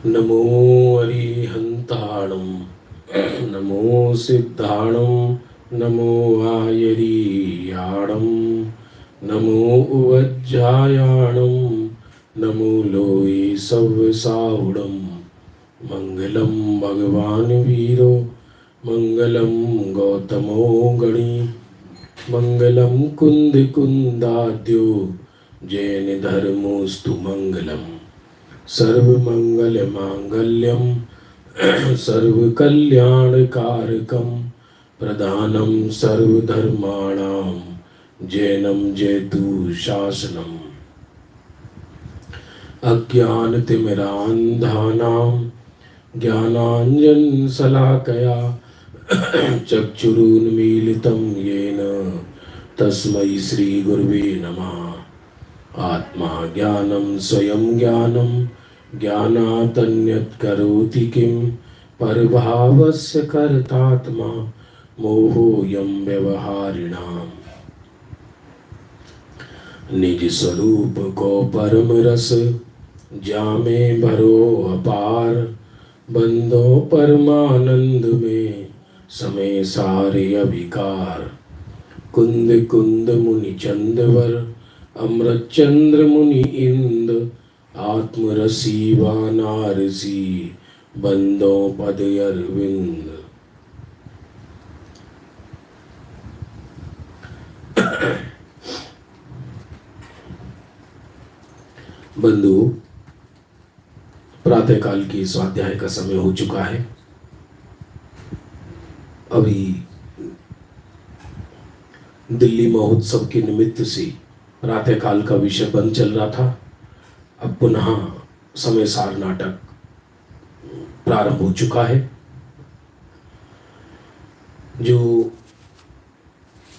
नमो अरिहन्ताणं नमो सिद्धाणं नमो आयरीयाणं नमो उवज्जायाणं नमो लोये सव्साहुडं मंगलम भगवान वीरो मंगलम गौतमो गणी मंगलम कुंद कुंदाद्यो जैन धर्मोस्तु मंगलम सर्वमंगल मांगल्यम सर्वकल्याणकारकम प्रधानम सर्वधर्माणां जैनम जयतु शासनम अज्ञानतिमिरान्धानां ज्ञानाञ्जनशलाकया चक्षुरुन्मीलितं येन तस्मै श्रीगुरुवे नमः। आत्मा ज्ञानं स्वयं ज्ञानं ज्ञानादन्यत् करोति किं परभावस्य कर्तात्मा मोहोऽयं व्यवहारिणाम्। निज स्वरूप को परम रस जामे भरो अपार बंदो परमानंद में समय सारे अभिकार। कुंद कुंद मुनि चंदवर अमृत चंद्र मुनि इंद आत्मरसी वानारसी बंदो पद अरविंद। बंधु, प्रातःकाल की स्वाध्याय का समय हो चुका है। अभी दिल्ली महोत्सव के निमित्त से प्रातःकाल का विषय बंद चल रहा था। अब पुनः समय सार नाटक प्रारंभ हो चुका है। जो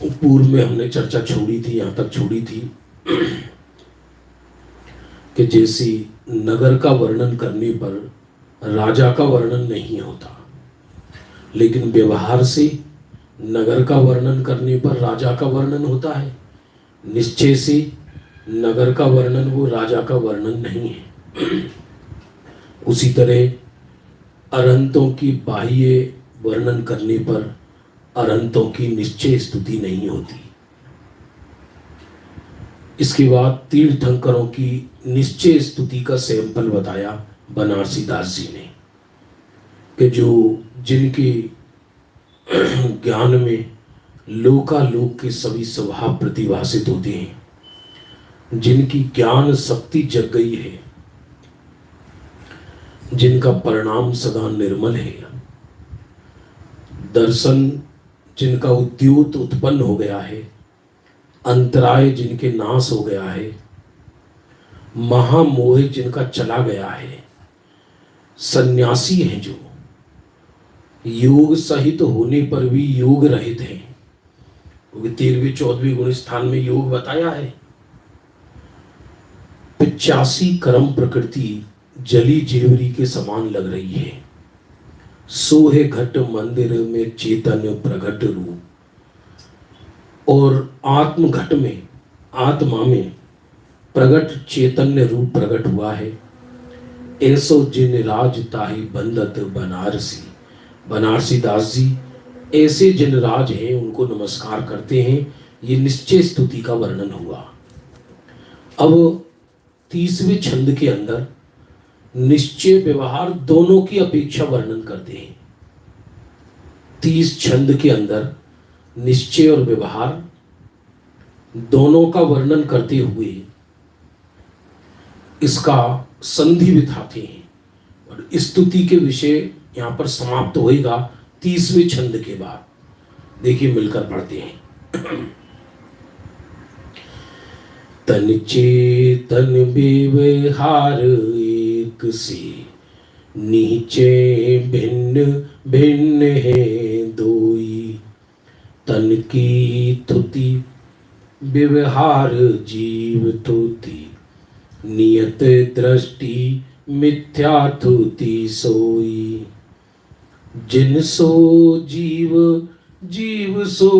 पूर्व में हमने चर्चा छोड़ी थी, यहाँ तक छोड़ी थी कि जैसे नगर का वर्णन करने पर राजा का वर्णन नहीं होता, लेकिन व्यवहार से नगर का वर्णन करने पर राजा का वर्णन होता है। निश्चय से नगर का वर्णन वो राजा का वर्णन नहीं है। उसी तरह अरहंतों की बाह्य वर्णन करने पर अरहंतों की निश्चय स्तुति नहीं होती। इसके बाद तीर्थंकरों की निश्चय स्तुति का सैंपल बताया बनारसी दास जी ने कि जो जिनके ज्ञान में लोकालोक के सभी स्वभाव प्रतिभासित होते हैं, जिनकी ज्ञान शक्ति जग गई है, जिनका परिणाम सदा निर्मल है, दर्शन जिनका उद्योत उत्पन्न हो गया है, अंतराय जिनके नाश हो गया है, महामोह जिनका चला गया है, सन्यासी हैं जो योग सहित होने पर भी योग रहित हैं। 13वें 14वें गुण स्थान में योग बताया है। 85 कर्म प्रकृति जली जेवरी के समान लग रही है। सोहे घट मंदिर में चेतन प्रगट रूप, और आत्म घट में आत्मा में प्रगट चैतन्य रूप प्रकट हुआ है। ऐसो जिन राज ताही बंदत बनारसी। बनारसी दास जी ऐसे जिन राज हैं उनको नमस्कार करते हैं। ये निश्चय स्तुति का वर्णन हुआ। अब 30वें छंद के अंदर निश्चय व्यवहार दोनों की अपेक्षा वर्णन करते हैं। 30 छंद के अंदर निश्चय और व्यवहार दोनों का वर्णन करते हुए इसका संधि बिठाते हैं, और स्तुति के विषय यहाँ पर समाप्त होएगा 30वें छंद के बाद। देखिए, मिलकर पढ़ते हैं। तन चेतन व्यवहार एक से, नीचे भिन्न भिन्न है दोई। तन की तुति व्यवहार जीव तुति, नियत दृष्टि मिथ्या तुति सोई। जिन सो जीव जीव सो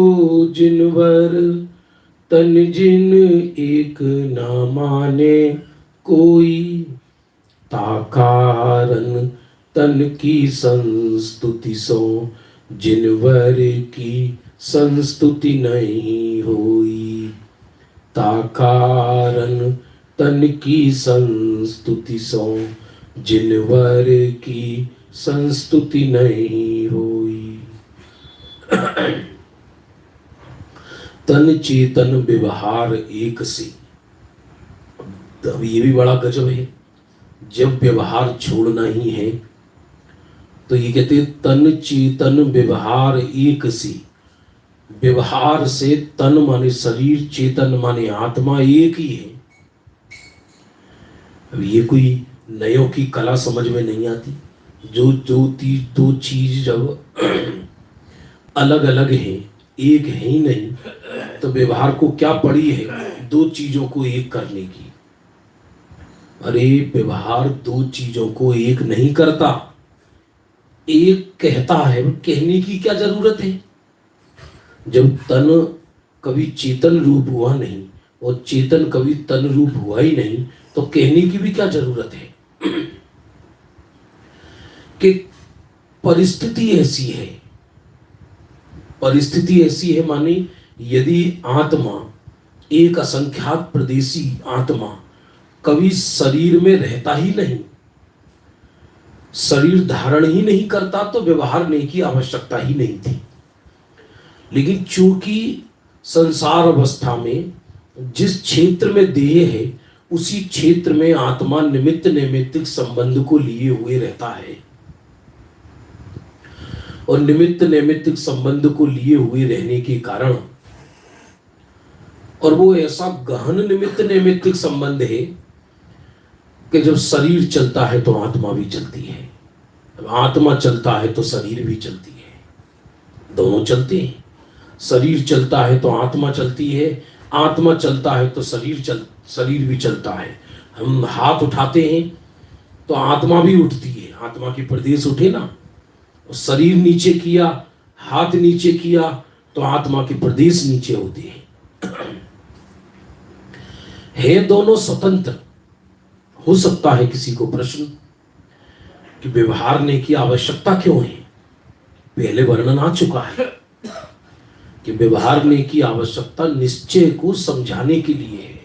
जिनवर, तन जिन एक ना माने कोई। ताकारण तन की संस्तुति सो जिनवर की संस्तुति नहीं होई। ताकारण तन की संस्तुति सो जिनवर की संस्तुति नहीं होई। तन चेतन व्यवहार एक से। अब ये भी बड़ा गजब है, जब व्यवहार छोड़ना ही है तो ये कहते हैं तन चेतन व्यवहार एक से। व्यवहार से तन माने शरीर, चेतन माने आत्मा एक ही है। अब ये कोई नयों की कला समझ में नहीं आती। जो दो चीज जब अलग अलग है, एक है ही नहीं, तो व्यवहार को क्या पड़ी है दो चीजों को एक करने की। अरे व्यवहार दो चीजों को एक नहीं करता, एक कहता है। कहने की क्या जरूरत है? जब तन कभी चेतन रूप हुआ नहीं और चेतन कभी तन रूप हुआ ही नहीं, तो कहने की भी क्या जरूरत है? कि परिस्थिति ऐसी है, परिस्थिति ऐसी है माने यदि आत्मा, एक असंख्यात प्रदेशी आत्मा कभी शरीर में रहता ही नहीं, शरीर धारण ही नहीं करता, तो व्यवहार नहीं की आवश्यकता ही नहीं थी। लेकिन चूंकि संसार अवस्था में जिस क्षेत्र में देह है, उसी क्षेत्र में आत्मा निमित्त नैमित्तिक संबंध को लिए हुए रहता है। और निमित्त नैमित्तिक संबंध को लिए हुए रहने के कारण, और वो ऐसा गहन निमित्त नैमित्तिक संबंध है कि जब शरीर चलता है तो आत्मा भी चलती है, जब आत्मा चलता है तो शरीर भी चलती है, दोनों चलते हैं। शरीर चलता है तो आत्मा चलती है, आत्मा चलता है तो शरीर भी चलता है। हम हाथ उठाते हैं तो आत्मा भी उठती है, आत्मा की प्रदेश उठे ना, शरीर नीचे किया, हाथ नीचे किया, तो आत्मा के प्रदेश नीचे होते हैं। है दोनों स्वतंत्र। हो सकता है किसी को प्रश्न कि व्यवहार ने की आवश्यकता क्यों है? पहले वर्णन आ चुका है कि व्यवहार ने की आवश्यकता निश्चय को समझाने के लिए है।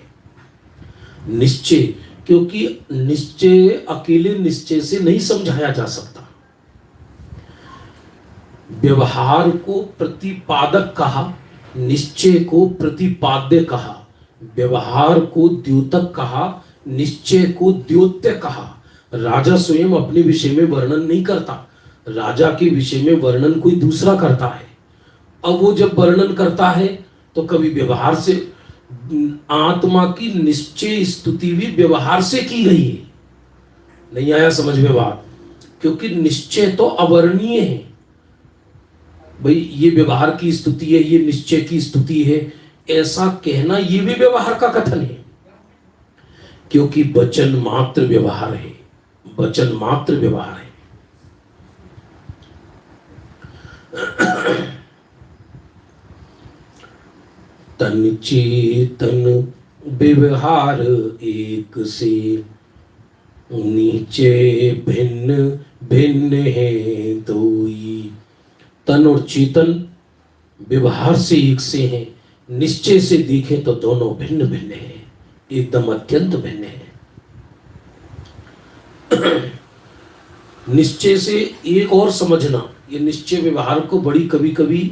निश्चय, क्योंकि निश्चय अकेले निश्चय से नहीं समझाया जा सकता। व्यवहार को प्रतिपादक कहा, निश्चय को प्रतिपाद्य कहा, व्यवहार को द्योतक कहा, निश्चय को द्योत्य कहा। राजा स्वयं अपने विषय में वर्णन नहीं करता, राजा के विषय में वर्णन कोई दूसरा करता है। अब वो जब वर्णन करता है तो कभी व्यवहार से, आत्मा की निश्चय स्तुति भी व्यवहार से की गई है। नहीं आया समझ में बात? क्योंकि निश्चय तो अवर्णीय है भाई, ये व्यवहार की स्तुति है, ये निश्चय की स्तुति है, ऐसा कहना ये भी व्यवहार का कथन है। क्योंकि वचन मात्र व्यवहार है, वचन मात्र व्यवहार है। तन चेतन व्यवहार एक से, नीचे भिन्न भिन्न है दोई। तन और चेतन व्यवहार से एक से हैं, निश्चय से देखें तो दोनों भिन्न भिन्न हैं, एकदम अत्यंत भिन्न है। निश्चय से एक और समझना, ये निश्चय व्यवहार को बड़ी कभी कभी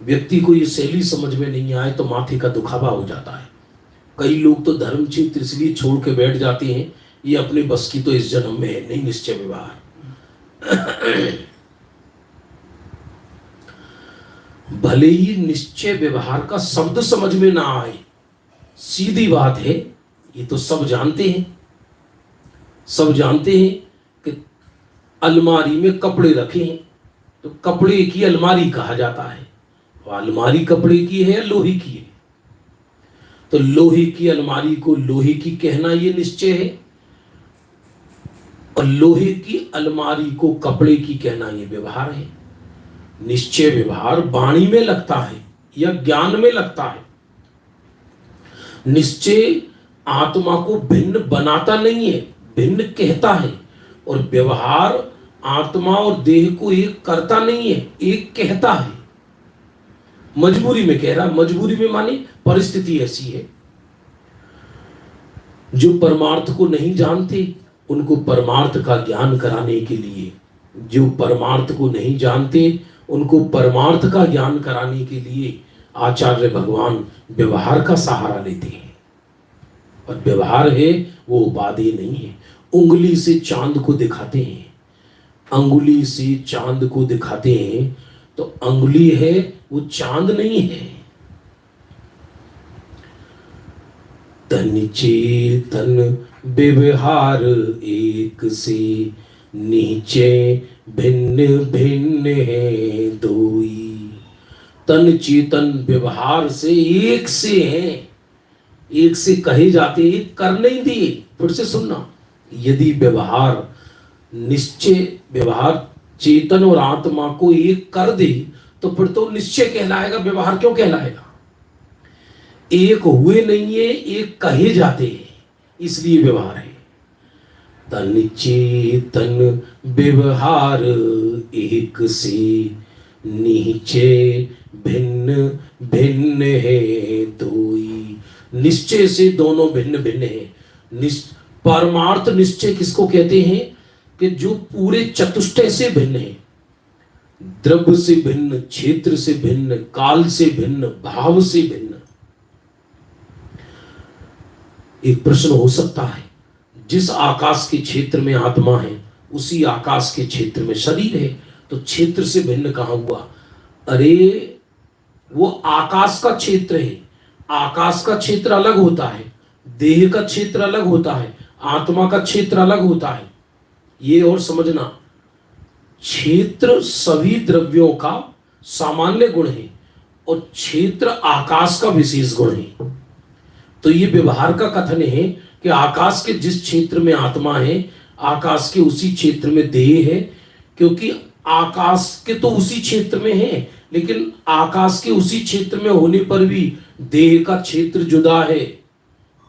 व्यक्ति को ये शैली समझ में नहीं आए तो माथे का दुखावा हो जाता है। कई लोग तो धर्म क्षेत्र इसलिए छोड़ के बैठ जाते हैं, ये अपने बस की तो इस जन्म में है नहीं निश्चय व्यवहार। भले ही निश्चय व्यवहार का शब्द समझ में ना आए, सीधी बात है, ये तो सब जानते हैं। सब जानते हैं कि अलमारी में कपड़े रखे हैं तो कपड़े की अलमारी कहा जाता है। तो अलमारी कपड़े की है या लोहे की है? तो लोहे की अलमारी को लोहे की कहना ये निश्चय है, और लोहे की अलमारी को कपड़े की कहना ये व्यवहार है। निश्चय व्यवहार वाणी में लगता है या ज्ञान में लगता है। निश्चय आत्मा को भिन्न बनाता नहीं है, भिन्न कहता है, और व्यवहार आत्मा और देह को एक करता नहीं है, एक कहता है। मजबूरी में कह रहा, मजबूरी में मानी परिस्थिति ऐसी है। जो परमार्थ को नहीं जानते उनको परमार्थ का ज्ञान कराने के लिए, जो परमार्थ को नहीं जानते उनको परमार्थ का ज्ञान कराने के लिए आचार्य भगवान व्यवहार का सहारा लेते हैं। और व्यवहार है वो उपाधि नहीं है। उंगली से चांद को दिखाते हैं, अंगुली से चांद को दिखाते हैं, तो अंगुली है वो चांद नहीं है। तन चेतन व्यवहार एक से, नीचे भिन्न भिन्न है दोई। तन चेतन व्यवहार से एक से है, एक से कहे जाते एक कर नहीं दिए। फिर से सुनना, यदि व्यवहार निश्चय, व्यवहार चेतन और आत्मा को एक कर दे तो फिर तो निश्चय कहलाएगा, व्यवहार क्यों कहलाएगा? एक हुए नहीं है, एक कहे जाते हैं, इसलिए व्यवहार है। तन चेतन व्यवहार एक से, नीचे भिन्न भिन्न है दोई। निश्चय से दोनों भिन्न भिन्न है। परमार्थ निश्चय किसको कहते हैं? कि जो पूरे चतुष्टय से भिन्न है, द्रव्य से भिन्न, क्षेत्र से भिन्न, काल से भिन्न, भाव से भिन्न। एक प्रश्न हो सकता है, जिस आकाश के क्षेत्र में आत्मा है उसी आकाश के क्षेत्र में शरीर है, तो क्षेत्र से भिन्न कहां हुआ? अरे वो आकाश का क्षेत्र है, आकाश का क्षेत्र अलग होता है, देह का क्षेत्र अलग होता है, आत्मा का क्षेत्र अलग होता है। ये और समझना, क्षेत्र सभी द्रव्यों का सामान्य गुण है और क्षेत्र आकाश का विशेष गुण है। तो ये व्यवहार का कथन है कि आकाश के जिस क्षेत्र में आत्मा है, आकाश के उसी क्षेत्र में देह है, क्योंकि आकाश के तो उसी क्षेत्र में है, लेकिन आकाश के उसी क्षेत्र में होने पर भी देह का क्षेत्र जुदा है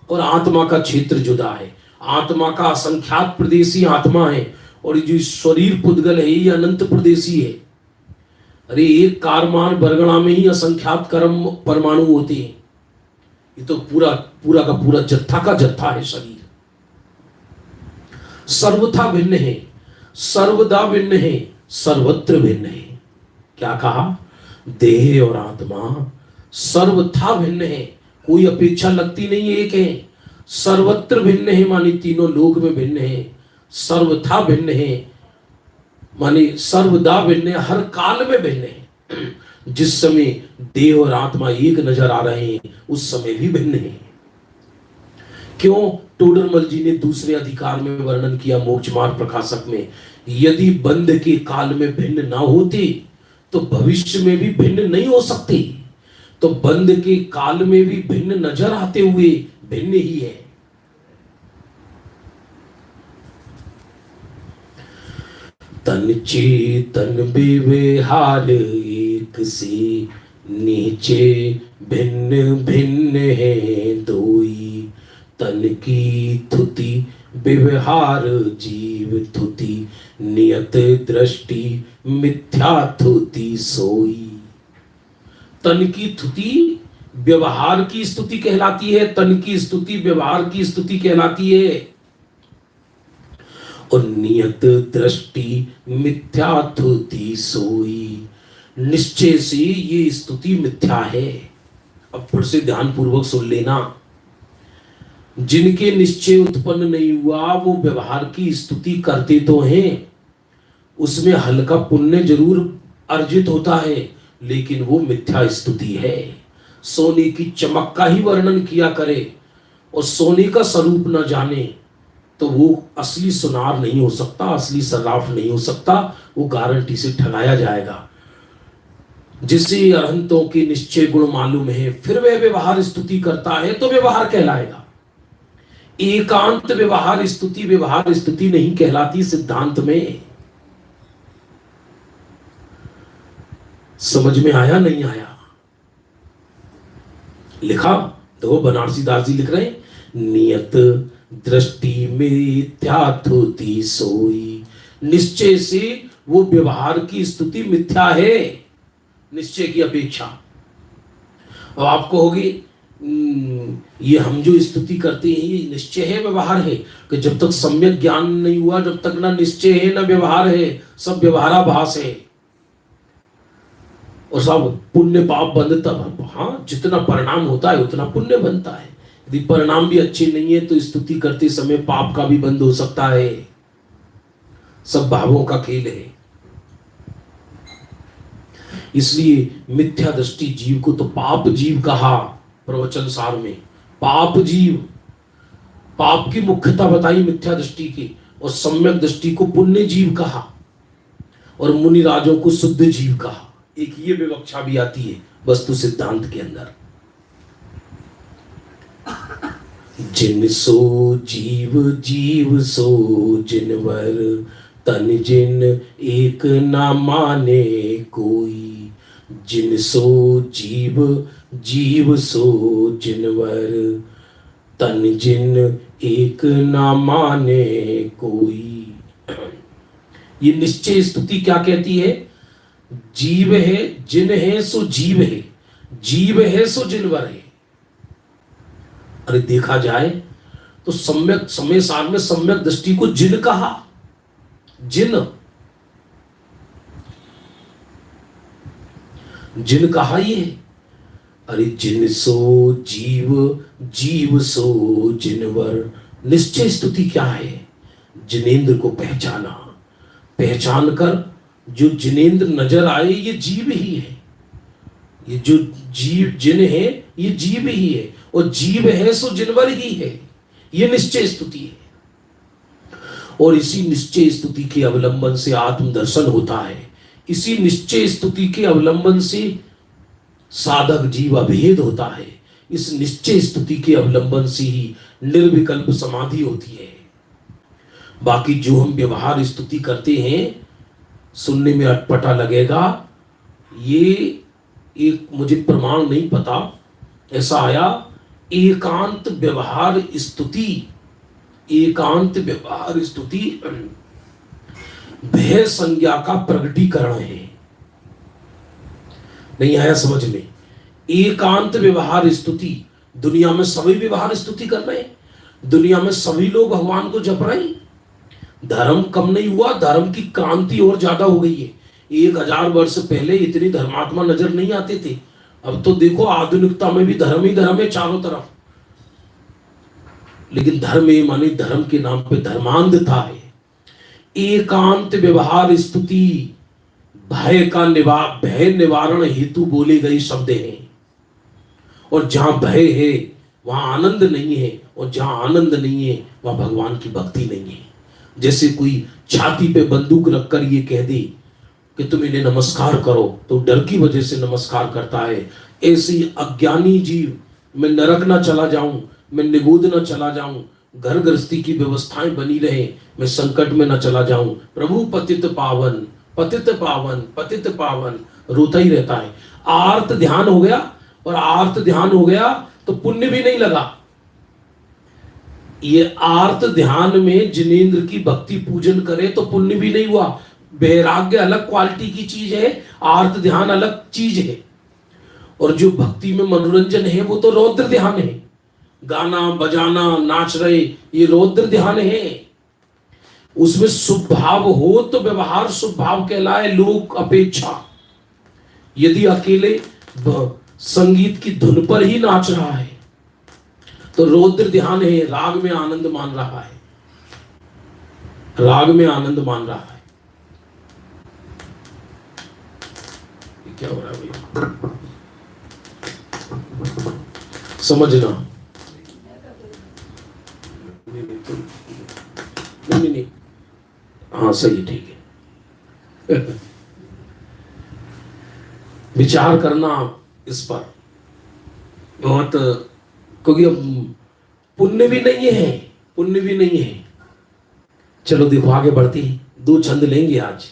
और आत्मा का क्षेत्र जुदा है। आत्मा का असंख्यात प्रदेशी आत्मा है और जो शरीर पुद्गल है ये अनंत प्रदेशी है। अरे एक कारमान बरगणा में ही असंख्यात कर्म परमाणु होते हैं। ये तो पूरा पूरा का पूरा जत्था का जत्था है शरीर। सर्वथा भिन्न है, सर्वदा भिन्न है, सर्वत्र भिन्न है। क्या कहा? देह और आत्मा सर्वथा भिन्न है, कोई अपेक्षा लगती नहीं, एक है। सर्वत्र भिन्न है माने तीनों लोक में भिन्न है। सर्वथा भिन्न है माने सर्वदा भिन्न है, हर काल में भिन्न है। जिस समय देह और आत्मा एक नजर आ रहे हैं उस समय भी भिन्न है। क्यों? टोडरमल जी ने दूसरे अधिकार में वर्णन किया मोक्ष मार्ग प्रकाशक में, यदि बंध के काल में भिन्न ना होते तो भविष्य में भी भिन्न नहीं हो सकते। तो बंध के काल में भी भिन्न नजर आते हुए भिन्न ही है। तन चेतन व्यवहार एक से, नीचे भिन्न भिन्न है दोई। तन की थुति व्यवहार जीव थुति, नियत दृष्टि मिथ्या थुति सोई। तन की थुति व्यवहार की स्तुति कहलाती है, तन की स्तुति व्यवहार की स्तुति कहलाती है। और नियत दृष्टि मिथ्या थुति सोई, निश्चय से ये स्तुति मिथ्या है। अब फिर से ध्यान पूर्वक सुन लेना, जिनके निश्चय उत्पन्न नहीं हुआ वो व्यवहार की स्तुति करते तो हैं, उसमें हल्का पुण्य जरूर अर्जित होता है, लेकिन वो मिथ्या स्तुति है। सोने की चमक का ही वर्णन किया करे और सोने का स्वरूप न जाने तो वो असली सुनार नहीं हो सकता, असली सर्राफ नहीं हो सकता, वो गारंटी से ठगाया जाएगा। जिसे अरहंतों के निश्चय गुण मालूम है फिर वह व्यवहार स्तुति करता है तो व्यवहार कहलाएगा। एकांत व्यवहार स्तुति नहीं कहलाती सिद्धांत में। समझ में आया नहीं आया? लिखा तो बनारसी दास जी लिख रहे हैं, नियत दृष्टि मिथ्या थोती सोई। निश्चय से वो व्यवहार की स्तुति मिथ्या है, निश्चय की अपेक्षा। अब आप कहोगे ये हम जो स्तुति करते हैं ये निश्चय है व्यवहार है? कि जब तक सम्यक ज्ञान नहीं हुआ, जब तक ना निश्चय है ना व्यवहार है, सब व्यवहाराभास है। और सब पुण्य पाप बंधता, हाँ जितना परिणाम होता है उतना पुण्य बनता है। यदि परिणाम भी अच्छे नहीं है तो स्तुति करते समय पाप का भी बंध हो सकता है। सब भावों का खेल है। इसलिए मिथ्या दृष्टि जीव को तो पाप जीव कहा प्रवचन सार में। पाप जीव, पाप की मुख्यता बताई मिथ्या दृष्टि की, और सम्यक दृष्टि को पुण्य जीव कहा, और मुनि राजों को शुद्ध जीव कहा। एक ये विवक्षा भी आती है वस्तु सिद्धांत के अंदर। जिन सो जीव जीव सो जिनवर, तन जिन एक ना माने कोई। जिन सो जीव जीव सो जिनवर, तन जिन एक ना माने कोई। ये निश्चय स्तुति क्या कहती है? जीव है जिन है सो जीव है, जीव है सो जिनवर है। अरे देखा जाए तो सम्यक समय सार में सम्यक दृष्टि को जिन कहा। जिन जिन कहा ये। अरे जिन सो जीव जीव सो जिनवर। निश्चय स्तुति क्या है? जिनेंद्र को पहचाना, पहचान कर जो जिनेंद्र नजर आए ये जीव ही है। ये जो जीव जिन है ये जीव ही है, और जीव है सो जिनवर ही है। ये निश्चय स्तुति है। और इसी निश्चय स्तुति के अवलंबन से आत्मदर्शन होता है। इसी निश्चय स्तुति के अवलंबन से साधक जीव अभेद होता है। इस निश्चय स्तुति के अवलंबन से ही निर्विकल्प समाधि होती है। बाकी जो हम व्यवहार स्तुति करते हैं, सुनने में अटपटा लगेगा। ये एक मुझे प्रमाण नहीं पता, ऐसा आया एकांत व्यवहार स्तुति, एकांत व्यवहार स्तुति भय संज्ञा का प्रगटीकरण है। नहीं आया समझ में? एकांत व्यवहार स्तुति, दुनिया में सभी व्यवहार स्तुति कर रहे हैं, दुनिया में सभी लोग भगवान को जप रहे हैं। धर्म कम नहीं हुआ, धर्म की क्रांति और ज्यादा हो गई है। 1000 वर्ष पहले इतने धर्मात्मा नजर नहीं आते थे। अब तो देखो आधुनिकता में भी धर्म ही धर्म है चारों तरफ। लेकिन धर्म ये माने धर्म के नाम पे धर्मांधता है। एकांत व्यवहार स्तुति भय का भय निवारण हेतु बोले गए शब्द हैं। और जहां भय है वहां आनंद नहीं है, और जहां आनंद नहीं है वहां भगवान की भक्ति नहीं है। जैसे कोई छाती पे बंदूक रखकर ये कह दे कि तुम इन्हें नमस्कार करो, तो डर की वजह से नमस्कार करता है। ऐसे ही अज्ञानी जीव, मैं नरक ना चला जाऊं, मैं निगोद ना चला जाऊं, घर गृहस्थी की व्यवस्थाएं बनी रहे, मैं संकट में ना चला जाऊं, प्रभु पतित पावन पतित पावन पतित पावन रोता ही रहता है। आर्त ध्यान हो गया, और आर्त ध्यान हो गया तो पुण्य भी नहीं लगा। ये आर्त ध्यान में जिनेंद्र की भक्ति पूजन करे तो पुण्य भी नहीं हुआ। वैराग्य अलग क्वालिटी की चीज है, आर्त ध्यान अलग चीज है। और जो भक्ति में मनोरंजन है वो तो रौद्र ध्यान है। गाना बजाना नाच रहे ये रौद्र ध्यान है। उसमें शुभ भाव हो तो व्यवहार शुभ भाव कहलाए, लोक अपेक्षा। यदि अकेले संगीत की धुन पर ही नाच रहा है तो रौद्र ध्यान है, राग में आनंद मान रहा है, राग में आनंद मान रहा है। ये क्या हो रहा है भैया? समझना। नहीं, हाँ सही, ठीक है। विचार करना इस पर बहुत, क्योंकि अब पुण्य भी नहीं है, पुण्य भी नहीं है। चलो देखो आगे बढ़ती, 2 छंद लेंगे आज।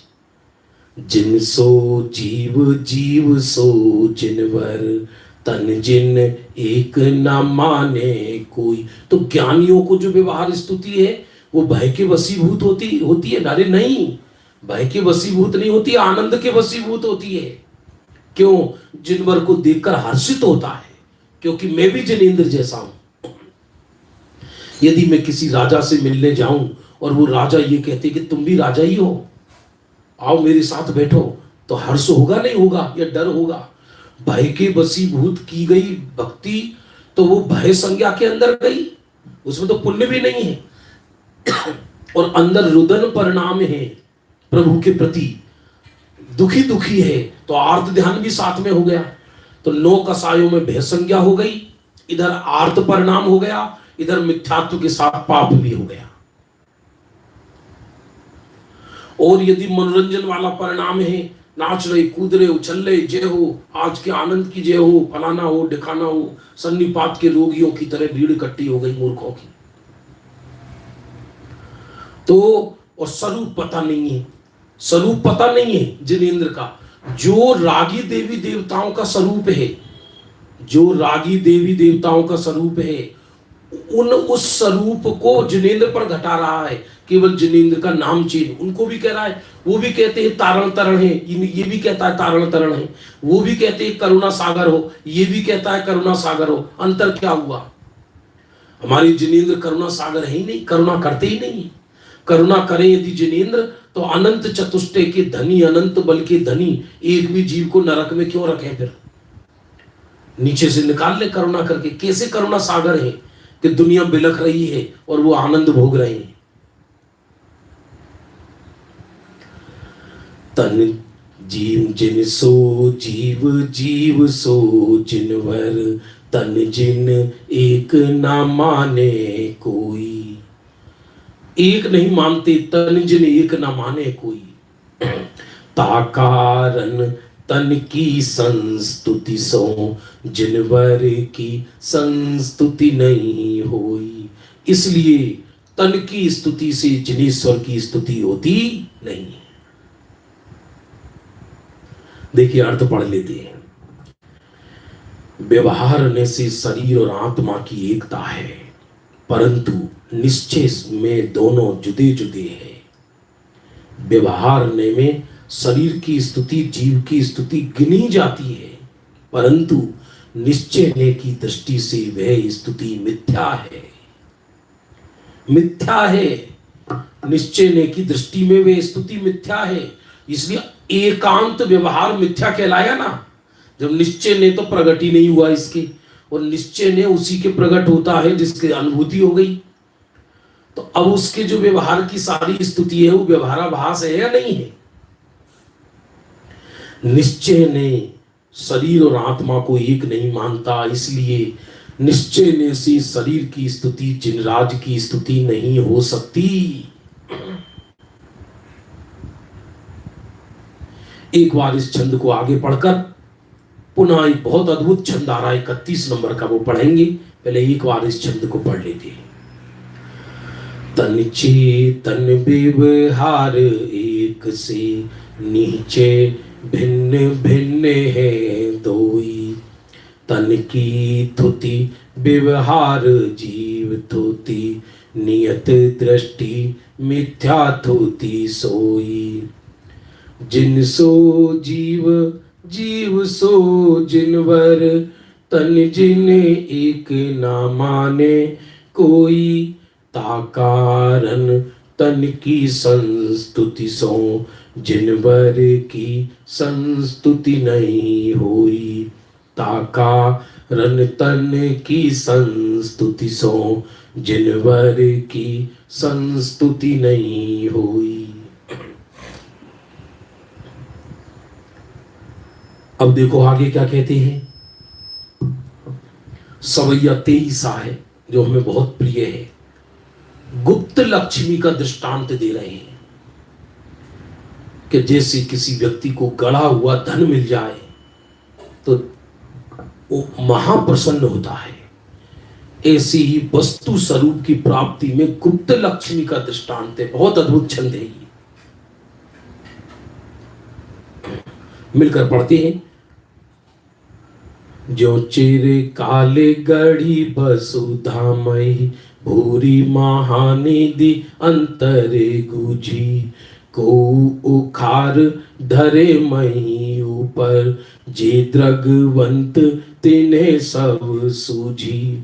जिन सो जीव जीव सो जिनवर, तन जिन एक न माने कोई। तो ज्ञानियों को जो व्यवहार स्तुति है वो भय के वशीभूत होती है? अरे नहीं, भय के वशीभूत नहीं होती, आनंद के वशीभूत होती है। क्यों? जिनवर को देखकर हर्षित होता है, क्योंकि मैं भी जिनेंद्र जैसा हूं। यदि मैं किसी राजा से मिलने जाऊं और वो राजा ये कहते कि तुम भी राजा ही हो, आओ मेरे साथ बैठो, तो हर्ष होगा नहीं होगा, या डर होगा? भय के वशीभूत की गई भक्ति तो वो भय संज्ञा के अंदर गई, उसमें तो पुण्य भी नहीं है। और अंदर रुदन परिणाम है प्रभु के प्रति, दुखी दुखी है, तो आर्त ध्यान भी साथ में हो गया। तो 9 कसायों में भय संज्ञा हो गई, इधर आर्त परिणाम हो गया, इधर मिथ्यात्व के साथ पाप भी हो गया। और यदि मनोरंजन वाला परिणाम है, नाच रहे, कूद रहे, उछल रहे, जय हो, आज के आनंद की जय हो, फलाना हो, ढिकाना हो, सन्निपात के रोगियों की तरह भीड़ इकट्ठी हो गई मूर्खों की। तो और स्वरूप पता नहीं है, स्वरूप पता नहीं है जिनेंद्र का। जो रागी देवी देवताओं का स्वरूप है, जो रागी देवी देवताओं का स्वरूप है, उस स्वरूप को जिनेंद्र पर घटा रहा है। केवल जिनेंद्र का नाम चेंज, उनको भी कह रहा है, वो भी कहते हैं तारण तरण है, ये भी कहता है तारण तरण है, वो भी कहते हैं करुणा सागर हो, ये भी कहता है करुणा सागर हो। अंतर क्या हुआ? हमारी जिनेंद्र करुणा सागर है ही नहीं, करुणा करते ही नहीं। करुणा करें यदि जिनेंद्र तो अनंत चतुष्टय के धनी, अनंत बल के धनी एक भी जीव को नरक में क्यों रखें? फिर नीचे से निकाल ले करुणा करके। कैसे करुणा सागर है कि दुनिया बिलख रही है और वो आनंद भोग रहे हैं। तन जीव जिन सो जीव, जीव सो जिनवर, तन जिन एक ना माने कोई। एक नहीं मानते, तन जिन एक ना माने कोई। ताकारण तन की संस्तुति सो, जिनवर की संस्तुति नहीं होई। इसलिए तन की स्तुति से जिनेश्वर की स्तुति होती नहीं। देखिए अर्थ पढ़ लेते हैं। व्यवहार से शरीर और आत्मा की एकता है, परंतु निश्चय में दोनों जुदे जुदे हैं। व्यवहार में शरीर की स्तुति, जीव की स्तुति गिनी जाती है, परंतु निश्चय की दृष्टि से वह स्तुति मिथ्या है। मिथ्या है, निश्चय की दृष्टि में वह स्तुति मिथ्या है। इसलिए एकांत व्यवहार मिथ्या कहलाया ना। जब निश्चय ने तो प्रगट ही नहीं हुआ इसके, और निश्चय ने उसी के प्रकट होता है जिसकी अनुभूति हो गई। तो अब उसके जो व्यवहार की सारी स्तुति है वो व्यवहाराभास है या नहीं है? निश्चय ने शरीर और आत्मा को एक नहीं मानता, इसलिए निश्चय ने से शरीर की स्तुति जिनराज की स्तुति नहीं हो सकती। एक बार इस छंद को आगे पढ़कर पुनः एक बहुत अद्भुत छंद आ रहा है 31 नंबर का, वो पढ़ेंगे। पहले एक बार इस छंद को पढ़ लेते हैं। तन चेतन व्यवहार एक से नीचे भिन्न भिन्न है दोई। तन की थुति व्यवहार जीव थुति, नियत दृष्टि मिथ्या थुति सोई। जिन सो जीव, जीव सो जिनवर, तन जिन एक ना माने कोई। ताकारण तन की संस्तुति सो, जिनवर की संस्तुति नहीं होई। ताकारण तन की संस्तुति सो, जिनवर की संस्तुति नहीं होई। अब देखो आगे क्या कहते हैं। सवैया 23 है जो हमें बहुत प्रिय है, गुप्त लक्ष्मी का दृष्टांत दे रहे हैं कि जैसे किसी व्यक्ति को गड़ा हुआ धन मिल जाए तो वो महाप्रसन्न होता है, ऐसी ही वस्तु स्वरूप की प्राप्ति में गुप्त लक्ष्मी का दृष्टांत है। बहुत अद्भुत छंद है ये, मिलकर पढ़ते हैं। जो चिरे काले गढ़ी वसुधामयी, भूरी महानिधि अंतरे गुजी। को उखार धरे मही ऊपर, जे द्रगवंत तिन्हें सब सूझी।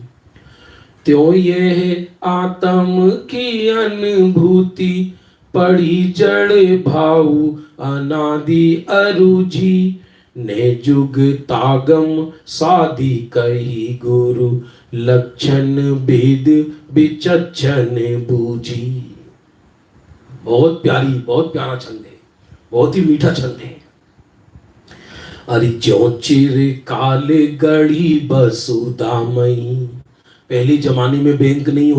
त्यों ये आत्म की अनुभूति, पड़ी जड़ भाऊ अनादि अरुझी। ने जुग तागम साधी कही गुरु, लक्षण भेद विचक्षण बूझी। बहुत प्यारा छंद है, बहुत ही मीठा छंद है। अरे ज्यों चिर काले गढ़ी वसुधामयी। पहले जमाने में बैंक नहीं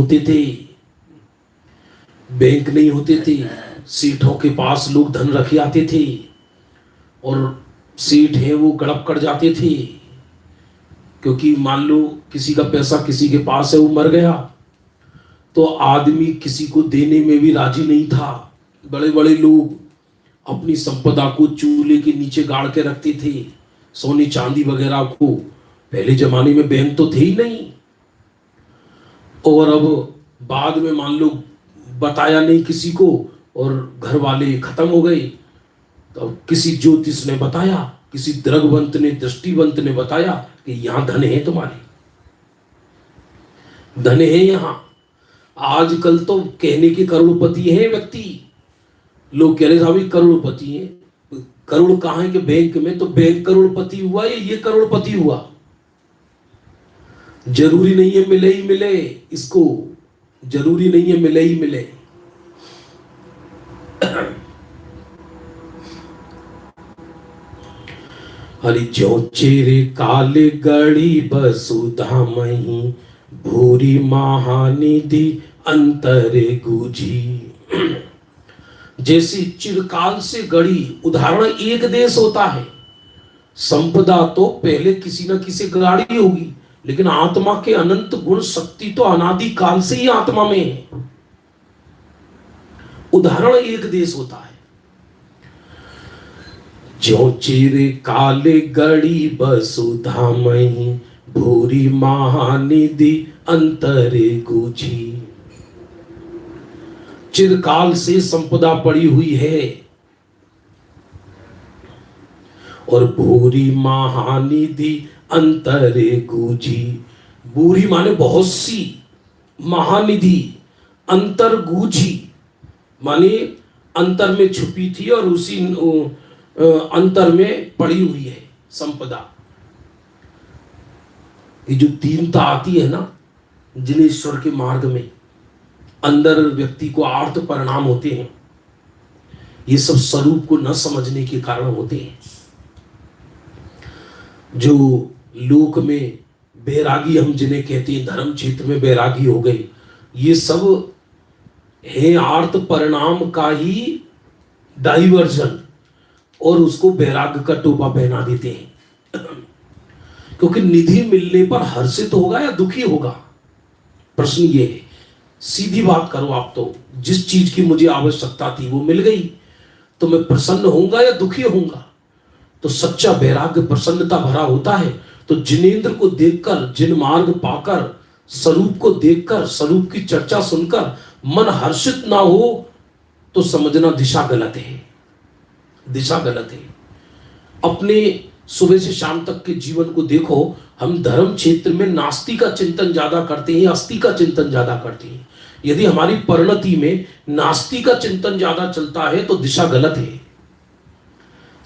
होते थे, सेठों के पास लोग धन रखे आते थे और सेठ है वो गड़प कर जाते थे, क्योंकि मान लो किसी का पैसा किसी के पास है, वो मर गया तो आदमी किसी को देने में भी राजी नहीं था। बड़े बड़े लोग अपनी संपदा को चूल्हे के नीचे गाड़ के रखते थे, सोने चांदी वगैरह को। पहले जमाने में बैंक तो थे ही नहीं। और अब बाद में मान लो बताया नहीं किसी को और घर वाले खत्म हो गए, तो किसी ज्योतिष ने बताया, किसी द्रगवंत ने, दृष्टिवंत ने बताया कि यहां धन है, तुम्हारे धन है यहां। आजकल तो कहने के करोड़पति है व्यक्ति, लोग कह रहे साहब करोड़पति है। करोड़ कहां है कि बैंक में? तो बैंक करोड़पति हुआ या ये करोड़पति हुआ? जरूरी नहीं है मिले ही मिले, इसको जरूरी नहीं है मिले ही मिले। हरि ज्यों चिरे काले गढ़ी वसुधामयी, भूरी महानिधि अंतरे गुजी। जैसे चिरकाल से गढ़ी, उदाहरण एक देश होता है। संपदा तो पहले किसी न किसी गाड़ी होगी, लेकिन आत्मा के अनंत गुण शक्ति तो अनादि काल से ही आत्मा में है। उदाहरण एक देश होता है। ज्यों चिरे काले गढ़ी वसुधामयी, भूरी महानिधि अंतरे गुजी। चिरकाल से संपदा पड़ी हुई है और भूरी महानिधि अंतरे गुजी। भूरी माने बहुत सी, महानिधि अंतर गुजी माने अंतर में छुपी थी और उसी अंतर में पड़ी हुई है संपदा। ये जो दीनता आती है ना जिनेश्वर के मार्ग में, अंदर व्यक्ति को आर्त परिणाम होते हैं, ये सब स्वरूप को न समझने के कारण होते हैं। जो लोक में बैरागी हम जिन्हें कहते हैं, धर्म क्षेत्र में बैरागी हो गए, ये सब है आर्त परिणाम का ही डाइवर्जन, और उसको बैराग का टोपा पहना देते हैं। क्योंकि निधि मिलने पर हर्षित होगा या दुखी होगा? प्रश्न ये है। सीधी बात करो आप तो, जिस चीज की मुझे आवश्यकता थी वो मिल गई तो मैं प्रसन्न होऊंगा या दुखी होऊंगा? तो सच्चा वैराग्य प्रसन्नता भरा होता है। तो जिनेंद्र को देखकर, जिन मार्ग पाकर, स्वरूप को देखकर, स्वरूप की चर्चा सुनकर मन हर्षित ना हो तो समझना दिशा गलत है, दिशा गलत है। अपने सुबह से शाम तक के जीवन को देखो, हम धर्म क्षेत्र में नास्ति का चिंतन ज्यादा करते हैं, अस्थि का चिंतन ज्यादा करते हैं। यदि हमारी परिणति में नास्ति का चिंतन ज्यादा चलता है तो दिशा गलत है।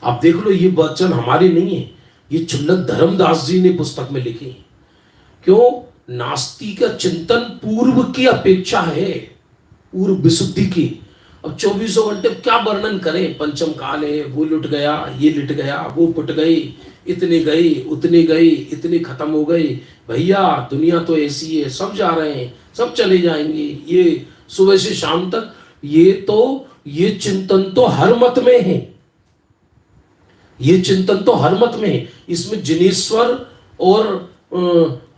आप देख लो, ये वचन हमारे नहीं है, ये क्षुल्लक धर्मदास जी ने पुस्तक में लिखे। क्यों? नास्ति का चिंतन पूर्व की अपेक्षा है, पूर्व विशुद्धि की। अब 24 घंटे क्या वर्णन करें? पंचम काल है, वो लुट गया, ये लुट गया, वो पुट गए, इतने गए, उतने गए, इतने खत्म हो गए। भैया दुनिया तो ऐसी है, सब जा रहे हैं, सब चले जाएंगे। ये सुबह से शाम तक ये चिंतन तो हर मत में है, ये चिंतन तो हर मत में है। इसमें जिनेश्वर और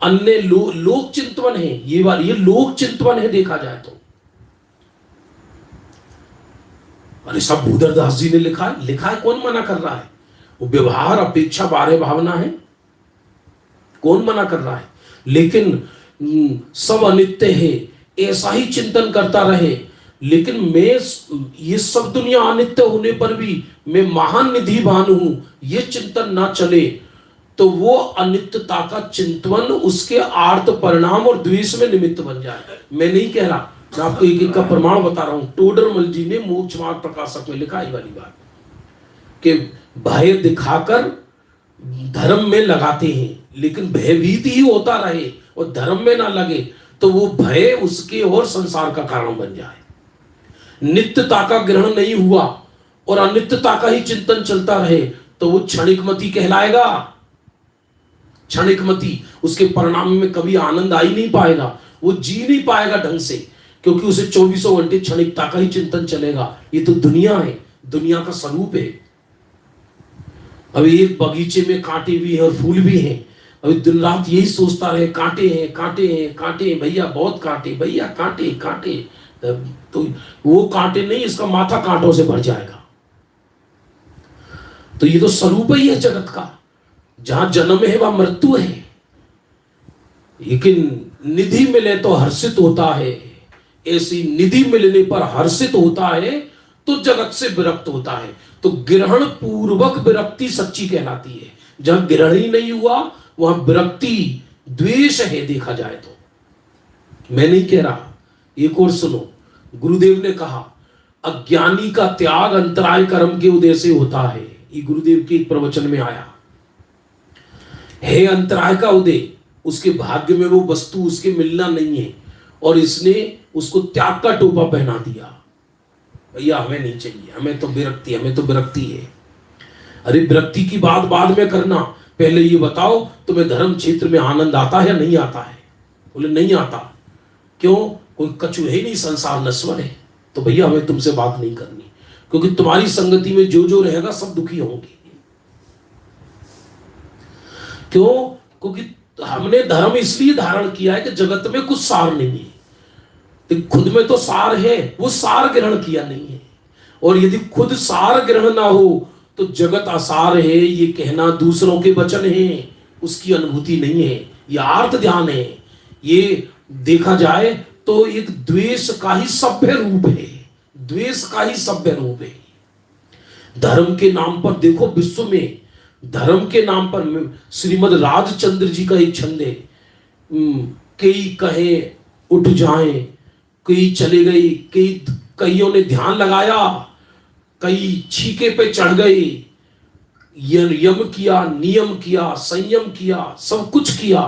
अन्य लोक चिंतन है, ये लोक चिंतन है देखा जाए तो। अरे सब भूधरदास जी ने लिखा है, कौन मना कर रहा है? वो व्यवहार अपेक्षा बारे भावना है। कौन मना कर रहा है? लेकिन सब अनित्य है, ऐसा ही चिंतन करता रहे। लेकिन मैं, ये सब दुनिया अनित्य होने पर भी मैं महान निधिवान हूं, ये चिंतन ना चले, तो वो अनित्यता का चिंतन उसके आर्त परिणाम और द्वेष में निमित्त बन जाए। मैं नहीं कह रहा, मैं आपको एक एक का प्रमाण बता रहा हूं। टोडरमल जी ने मोक्ष मार्ग प्रकाशक में लिखा है वाली बात कि भय दिखाकर धर्म में लगाते हैं, लेकिन भयभीत ही होता रहे और धर्म में ना लगे, तो वो भय उसके और संसार का कारण बन जाए। नित्यता का ग्रहण नहीं हुआ और अनित्यता का ही चिंतन चलता रहे, तो वो क्षणिकमति कहलाएगा। क्षणिकमति, उसके परिणाम में कभी आनंद आ ही नहीं पाएगा, वो जी नहीं पाएगा ढंग से, क्योंकि उसे 24 घंटे क्षणिकता का ही चिंतन चलेगा। ये तो दुनिया है, दुनिया का स्वरूप है। अभी एक बगीचे में कांटे भी हैं और फूल भी हैं, अभी दिन रात यही सोचता रहे, कांटे हैं, कांटे हैं, कांटे हैं, भैया बहुत कांटे, भैया कांटे कांटे, तो वो कांटे नहीं, इसका माथा कांटों से भर जाएगा। तो ये तो स्वरूप ही है जगत का, जहां जन्म है वहां मृत्यु है। लेकिन निधि मिले तो हर्षित होता है, ऐसी निधि मिलने पर हर्षित होता है तो जगत से विरक्त होता है। तो ग्रहण पूर्वक विरक्ति सच्ची कहलाती है। जहां ग्रहण ही नहीं हुआ वहां विरक्ति द्वेष है, देखा जाए तो। मैं नहीं कह रहा, एक और सुनो, गुरुदेव ने कहा अज्ञानी का त्याग अंतराय कर्म के उदय से होता है। ये गुरुदेव के एक प्रवचन में आया है। अंतराय का उदय, उसके भाग्य में वो वस्तु उसके मिलना नहीं है और इसने उसको त्याग का टोपा पहना दिया, भैया हमें नहीं चाहिए, हमें तो विरक्ति, हमें तो विरक्ति है। अरे विरक्ति की बात बाद में करना, पहले ये बताओ तुम्हें धर्म क्षेत्र में आनंद आता है या नहीं आता है? बोले नहीं आता। क्यों? कोई कछु है नहीं, संसार नश्वर है। तो भैया हमें तुमसे बात नहीं करनी, क्योंकि तुम्हारी संगति में जो जो रहेगा सब दुखी होंगे। क्यों? क्योंकि हमने धर्म इसलिए धारण किया है कि जगत में कुछ सार नहीं है। तो खुद में तो सार है, वो सार ग्रहण किया नहीं है। और यदि खुद सार ग्रहण ना हो तो जगत असार है, ये कहना दूसरों के वचन है, उसकी अनुभूति नहीं है, ये आर्त ध्यान है। ये देखा जाए तो एक द्वेष का ही सभ्य रूप है, द्वेष का ही सभ्य रूप है। धर्म के नाम पर देखो, विश्व में धर्म के नाम पर श्रीमद राजचंद्र जी का एक छंद है, कई कहे उठ जाएं, कई चले गए, कईयों ने ध्यान लगाया, कई छीके पे चढ़ गए, यम किया, नियम किया, संयम किया, सब कुछ किया,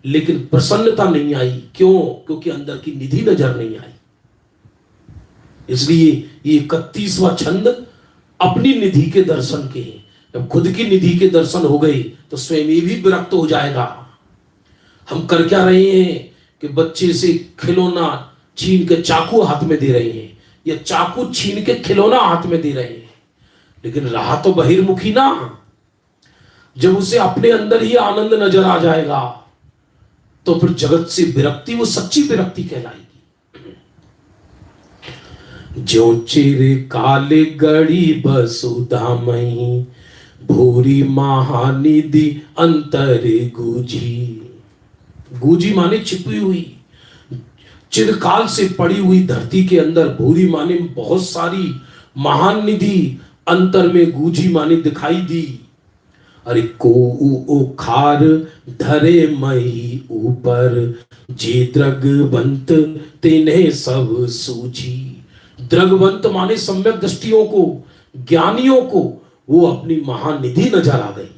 लेकिन प्रसन्नता नहीं आई। क्यों? क्योंकि अंदर की निधि नजर नहीं आई। इसलिए ये 31वां छंद अपनी निधि के दर्शन के हैं। जब खुद की निधि के दर्शन हो गए तो स्वयं भी विरक्त हो जाएगा। हम कर क्या रहे हैं कि बच्चे से खिलौना छीन के चाकू हाथ में दे रहे हैं, या चाकू छीन के खिलौना हाथ में दे रहे हैं, लेकिन रहा तो बहिर्मुखी ना। जब उसे अपने अंदर ही आनंद नजर आ जाएगा तो फिर जगत से विरक्ति वो सच्ची विरक्ति कहलाएगी। जो चिर काले गड़ी बसुधामयी, भूरी महानिधि अंतरे गूंजी। गूंजी माने छिपी हुई, चिरकाल से पड़ी हुई धरती के अंदर भूरी माने बहुत सारी महान निधि अंतर में गूंजी माने दिखाई दी। अरे को ओखार धरे मई ऊपर, जे द्रगवंत तेने सब सूझी। द्रगवंत माने सम्यक दृष्टियों को, ज्ञानियों को वो अपनी महानिधि नजर आ गई,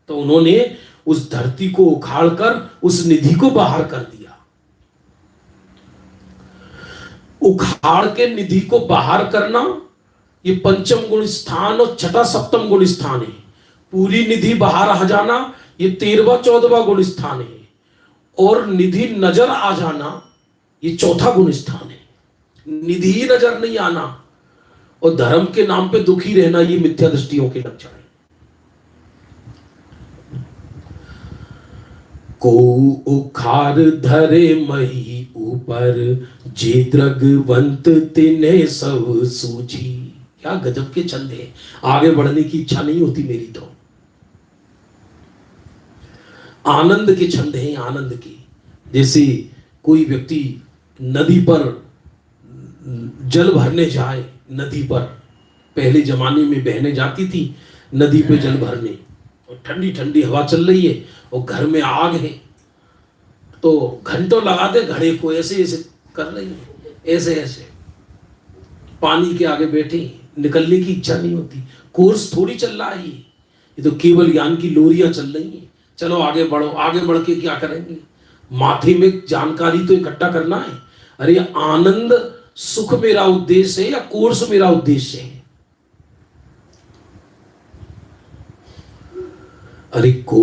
तो उन्होंने उस धरती को उखाड़कर उस निधि को बाहर कर दिया। उखाड़ के निधि को बाहर करना ये पंचम गुण स्थान और छठा सप्तम गुण स्थान है। पूरी निधि बाहर आ जाना ये 13वां 14वां गुण स्थान है, और निधि नजर आ जाना ये चौथा गुण स्थान है। निधि ही नजर नहीं आना और धर्म के नाम पे दुखी रहना ये मिथ्या दृष्टियों के लक्षण है। को उखाड़ धरे मही ऊपर, जे द्रगवंत तिन्हे सब सूझी। क्या गजब के छंद है। आगे बढ़ने की इच्छा नहीं होती मेरी तो। आनंद के छंद हैं, आनंद के। जैसे कोई व्यक्ति नदी पर जल भरने जाए, नदी पर पहले जमाने में बहने जाती थी नदी पे जल भरने, और ठंडी ठंडी हवा चल रही है और घर में आग है, तो घंटों लगा दे घड़े को, ऐसे ऐसे कर रही है, ऐसे ऐसे पानी के आगे बैठे, निकलने की इच्छा नहीं होती। कोर्स थोड़ी चल रहा है, ये तो केवल ज्ञान की लोरियां चल रही हैं। चलो आगे बढ़ो, आगे बढ़ के क्या करेंगे, माथे में जानकारी तो इकट्ठा करना है। अरे आनंद सुख मेरा उद्देश्य है या कोर्स मेरा उद्देश्य है? अरे को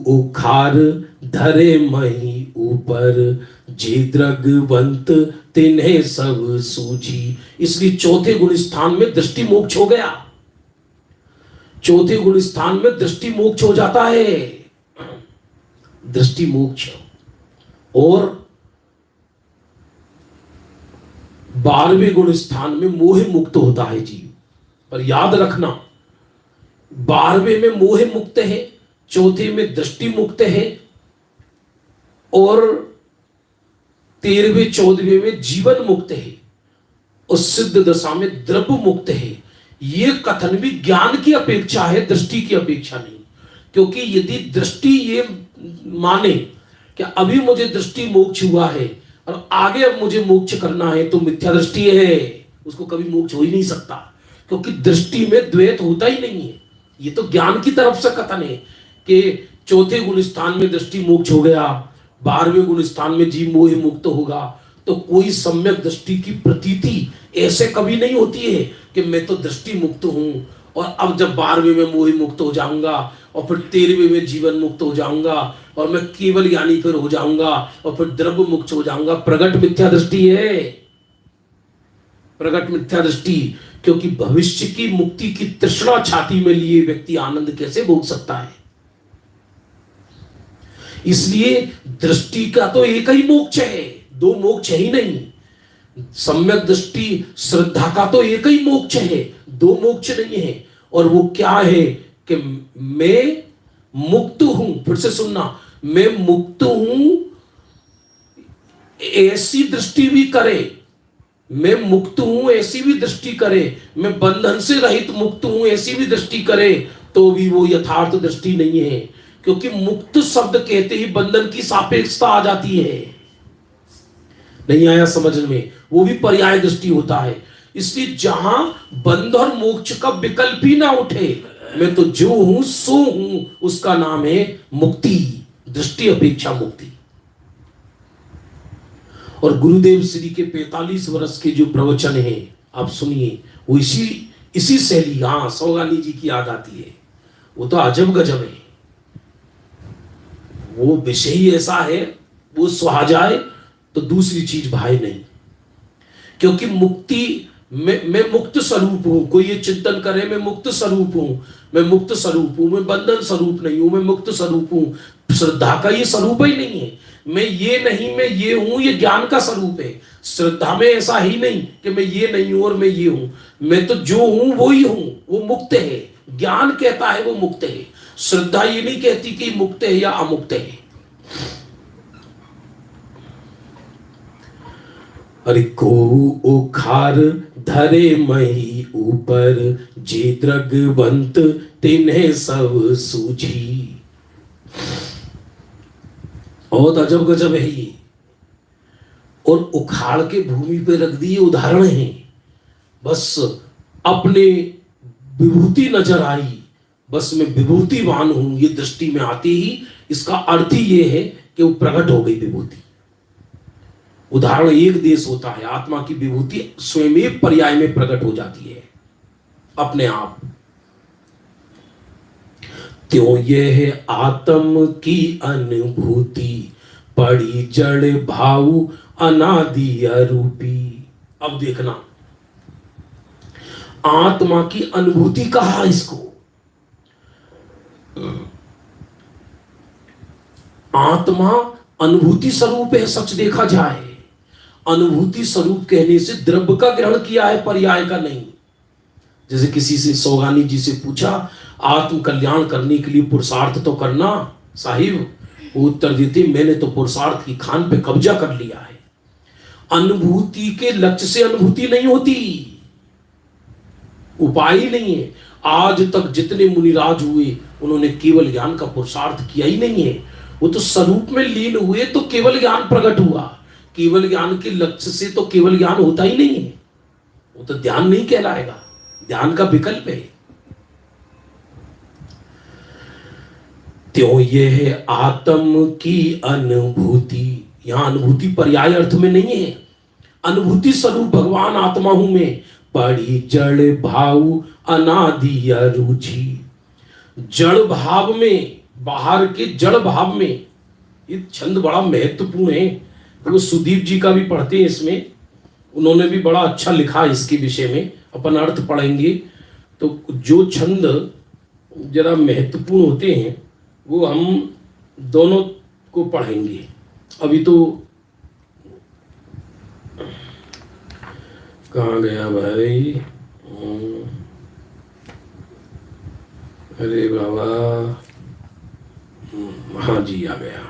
उखार धरे मही ऊपर, जे द्रगवंत तिन्हें सब सूझी। इसलिए चौथे गुण स्थान में दृष्टि मोक्ष हो गया। चौथे गुण स्थान में दृष्टि मोक्ष हो जाता है, दृष्टि मोक्ष। और 12वें गुण स्थान में मोह मुक्त होता है जीव। पर याद रखना, 12वें में मोह मुक्त है, चौथे में दृष्टि मुक्त है, और 13वें 14वें में जीवन मुक्त है, और सिद्ध दशा में द्रव्य मुक्त है। ये कथन भी ज्ञान की अपेक्षा है, दृष्टि की अपेक्षा नहीं। क्योंकि यदि दृष्टि ये माने कि अभी मुझे दृष्टि मोक्ष हुआ है और आगे अब मुझे मोक्ष करना है, तो मिथ्या दृष्टि है, उसको कभी मोक्ष हो ही नहीं सकता। क्योंकि दृष्टि में द्वैत होता ही नहीं है। ये तो ज्ञान की तरफ से कथन है कि चौथे गुण स्थान में दृष्टि मोक्ष हो गया, 12वें गुण स्थान में जीव मोह मुक्त होगा। तो कोई सम्यक दृष्टि की प्रतीति ऐसे कभी नहीं होती है कि मैं तो दृष्टि मुक्त हूं और अब जब 12वें में मोह मुक्त हो जाऊंगा और फिर 13वें में जीवन मुक्त हो जाऊंगा और मैं केवल ज्ञानी फिर हो जाऊंगा और फिर द्रव्य मुक्त हो जाऊंगा। प्रगट मिथ्या दृष्टि है, प्रगट मिथ्या दृष्टि। क्योंकि भविष्य की मुक्ति की तृष्णा छाती में लिए व्यक्ति आनंद कैसे भोग सकता है? इसलिए दृष्टि का तो एक ही मोक्ष है, दो मोक्ष ही नहीं। सम्यक दृष्टि श्रद्धा का तो एक ही मोक्ष है, दो मोक्ष नहीं है। और वो क्या है कि मैं मुक्त हूं। फिर से सुनना, मैं मुक्त हूं ऐसी दृष्टि भी करे, मैं मुक्त हूं ऐसी भी दृष्टि करे, मैं बंधन से रहित मुक्त हूं ऐसी भी दृष्टि करे, तो भी वो यथार्थ दृष्टि नहीं है। क्योंकि मुक्त शब्द कहते ही बंधन की सापेक्षता आ जाती है। नहीं आया समझ में? वो भी पर्याय दृष्टि होता है। इसलिए जहां बंध और मोक्ष का विकल्प ही ना उठे, मैं तो जो हूं सो हूं, उसका नाम है मुक्ति, दृष्टि अपेक्षा मुक्ति। और गुरुदेव श्री के 45 वर्ष के जो प्रवचन है आप सुनिए, वो इसी शैली, हाँ सौगानी जी की याद आती है। वो तो अजब गजब है, वो विषय ही ऐसा है, वो सुहा जाए तो दूसरी चीज भाई नहीं। क्योंकि मुक्ति मैं मुक्त स्वरूप हूं। कोई ये चिंतन करे मैं मुक्त स्वरूप हूं, मैं मुक्त स्वरूप हूं, मैं बंधन स्वरूप नहीं हूं, मैं मुक्त स्वरूप हूं। श्रद्धा का ये स्वरूप ही नहीं है। मैं ये नहीं मैं ये हूं, ये ज्ञान का स्वरूप है। श्रद्धा में ऐसा ही नहीं कि मैं ये नहीं हूं और मैं ये हूं। मैं तो जो हूं वो ही हूं, वो मुक्त है। ज्ञान कहता है वो मुक्त है, श्रद्धा ये नहीं कहती कि मुक्त है या अमुक्त है। अरे को उखार धरे मही ऊपर, जे द्रगवंत तिन्हें सब सूझी। बहुत अजब गजब है ये। और उखाड़ के भूमि पे रख दिए उदाहरण है। बस अपने विभूति नजर आई, बस मैं विभूतिवान हूं, ये दृष्टि में आती ही इसका अर्थ ही ये है कि वो प्रकट हो गई विभूति। उदाहरण एक देश होता है, आत्मा की विभूति स्वयं पर्याय में प्रकट हो जाती है अपने आप। त्यों यह आत्म की अनुभूति, पड़ी जड़ भाव अनादि अरूपी। अब देखना, आत्मा की अनुभूति कहा इसको। आत्मा अनुभूति स्वरूप है, सच देखा जाए। अनुभूति स्वरूप कहने से द्रव्य का ग्रहण किया है, पर्याय का नहीं। जैसे किसी से सौगानी जी से पूछा, आत्म कल्याण करने के लिए पुरुषार्थ तो करना साहिब, वो उत्तर देती, मैंने तो पुरुषार्थ की खान पे कब्जा कर लिया है। अनुभूति के लक्ष्य से अनुभूति नहीं होती, उपाय ही नहीं है। आज तक जितने मुनिराज हुए उन्होंने केवल ज्ञान का पुरुषार्थ किया ही नहीं है। वो तो स्वरूप में लीन हुए तो केवल ज्ञान प्रकट हुआ। केवल ज्ञान के लक्ष्य से तो केवल ज्ञान होता ही नहीं है, वो तो ध्यान नहीं कहलाएगा, ध्यान का विकल्प है। त्यों ये है आत्म की अनुभूति। यहां अनुभूति पर्याय अर्थ में नहीं है। अनुभूति स्वरूप भगवान आत्मा हूं मैं, पड़ी जड़ भाव अनादि अरुचि। जड़ भाव में, बाहर के जड़ भाव में, ये छंद बड़ा महत्वपूर्ण है। वो सुदीप जी का भी पढ़ते हैं इसमें, उन्होंने भी बड़ा अच्छा लिखा इसके विषय में, अपन अर्थ पढ़ेंगे। तो जो छंद जरा महत्वपूर्ण होते हैं वो हम दोनों को पढ़ेंगे। अभी तो कहाँ गया भाई? अरे बाबा, हाँ जी आ गया।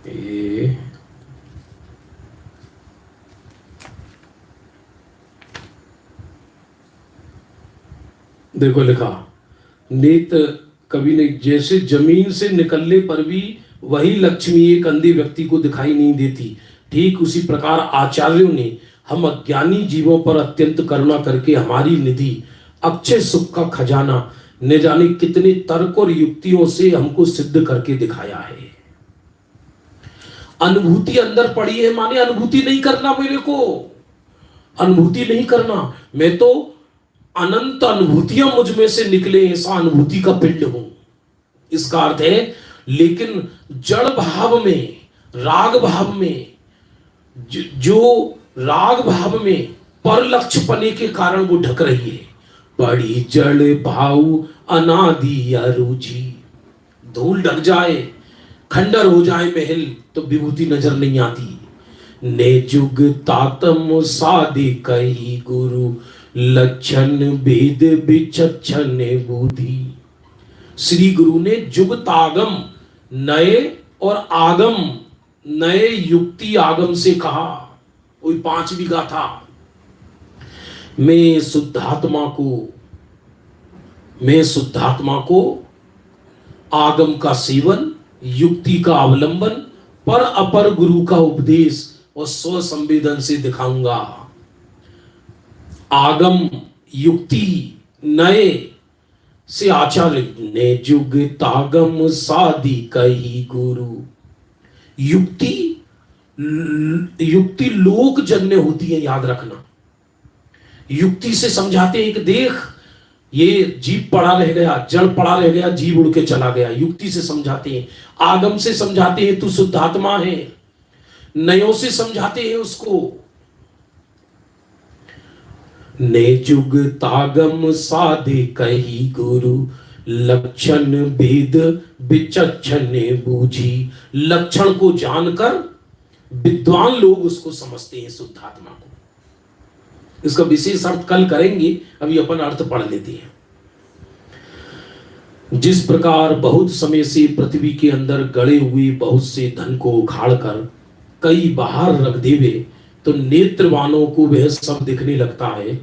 ये देखो लिखा, नेत कवि ने, जैसे जमीन से निकलने पर भी वही लक्ष्मी एक अंधे व्यक्ति को दिखाई नहीं देती, ठीक उसी प्रकार आचार्यों ने हम अज्ञानी जीवों पर अत्यंत करुणा करके हमारी निधि अक्षय सुख का खजाना न जाने कितने तर्क और युक्तियों से हमको सिद्ध करके दिखाया है। अनुभूति अंदर पड़ी है, माने अनुभूति नहीं करना, मेरे को अनुभूति नहीं करना। मैं तो अनंत अनुभूतियां मुझ में से निकले, ऐसा अनुभूति का पिंड हूं, इसका अर्थ है। लेकिन जड़ भाव में, राग भाव में, जो राग भाव में पर लक्ष्य पने के कारण वो ढक रही है। बड़ी जड़ भाव अनादि अरुचि। धूल ढक जाए, खंडर हो जाए महल, तो विभूति नजर नहीं आती। ने जुग तातम साधि कही गुरु, लक्षण भेद विचक्षण बुद्धि। श्री गुरु ने जुग तागम, नए और आगम, नए युक्ति आगम से कहा। वही 5वीं गाथा, मैं शुद्धात्मा को आगम का सेवन, युक्ति का अवलंबन, पर अपर गुरु का उपदेश और स्व संवेदन से दिखाऊंगा। आगम, युक्ति, नए से आचार्य ने जुग तागम साधि कही गुरु। युक्ति लोक जन्य होती है, याद रखना। युक्ति से समझाते हैं कि देख ये जीव पड़ा रह गया, जड़ पड़ा रह गया, जीव उड़ के चला गया, युक्ति से समझाते हैं। आगम से समझाते हैं तू शुद्धात्मा है, नयों से समझाते हैं उसको। ने जुग तागम साधे कही गुरु, लक्षण भेद विचक्षण बूझी। लक्षण को जानकर विद्वान लोग उसको समझते हैं, शुद्धात्मा को। इसका विशेष अर्थ कल करेंगे, अभी अपन अर्थ पढ़ लेते हैं। जिस प्रकार बहुत समय से पृथ्वी के अंदर गड़े हुए बहुत से धन को उखाड़कर कई बाहर रख देवे तो नेत्रवानों को वह सब दिखने लगता है,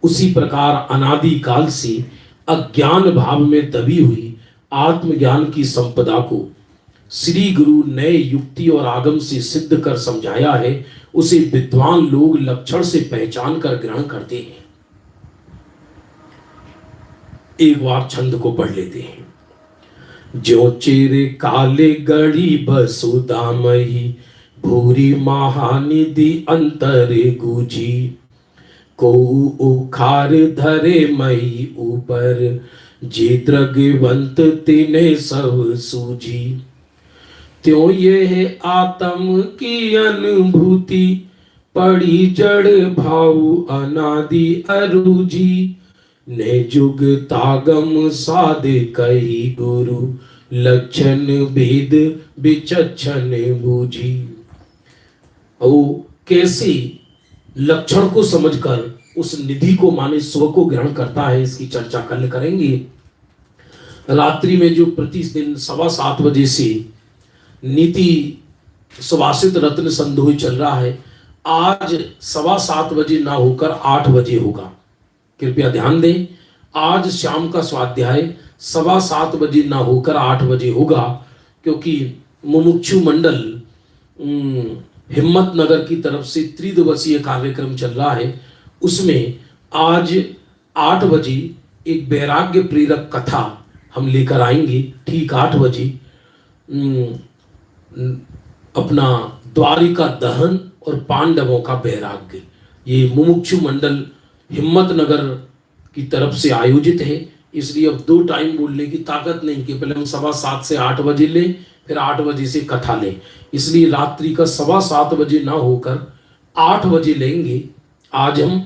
उसी प्रकार अनादि काल से अज्ञान भाव में दबी हुई आत्मज्ञान की संपदा को श्री गुरु नए युक्ति और आगम से सिद्ध कर समझाया है। उसे विद्वान लोग लक्षण से पहचान कर ग्रहण करते हैं। एक बार छंद को पढ़ लेते हैं। जो चेरे काले गढ़ी बसुदामही, भूरी महानिधि अंतरे गुजी। को उखार धरे मई ऊपर, जे द्रगवंत तिने सब सूझी। त्यों ये है आत्म की अनुभूति, पड़ी जड़ भाव अनादि अरुचि। ने जुग तागम साधे कही गुरु, लक्षण भेद विचक्षण बूझी। ओ कैसे लक्षण को समझकर उस निधि को माने स्व को ग्रहण करता है, इसकी चर्चा कल करेंगे। रात्रि में जो प्रतिदिन 7:15 से नीति सुभाषित रत्न संधोई चल रहा है, आज 7:15 ना होकर 8 बजे होगा। कृपया ध्यान दें, आज शाम का स्वाध्याय 7:15 ना होकर 8 बजे होगा, क्योंकि मुमुक्षु मंडल हिम्मत नगर की तरफ से त्रिदिवसीय कार्यक्रम चल रहा है। उसमें आज 8 बजे एक वैराग्य प्रेरक कथा हम लेकर आएंगे। ठीक 8 बजे अपना द्वारिका दहन और पांडवों का वैराग्य, ये मुमुक्षु मंडल हिम्मत नगर की तरफ से आयोजित है। इसलिए अब 2 टाइम बोलने की ताकत नहीं कि पहले हम 7:15 से 8 बजे लें, फिर 8 बजे से कथा लें। इसलिए रात्रि का 7:15 बजे ना होकर 8 बजे लेंगे। आज हम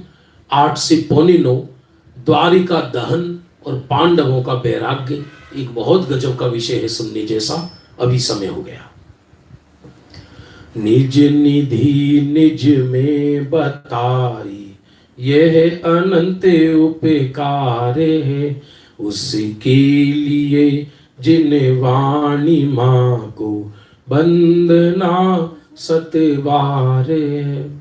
8 से 8:45 द्वारिका दहन और पांडवों का वैराग्य, एक बहुत गजब का विषय है सुनने जैसा। अभी समय हो गया। निज निधि निज में बताई, यह अनंत उपकार है, उसके लिए जिन वाणी माँ को वंदना सतबार है।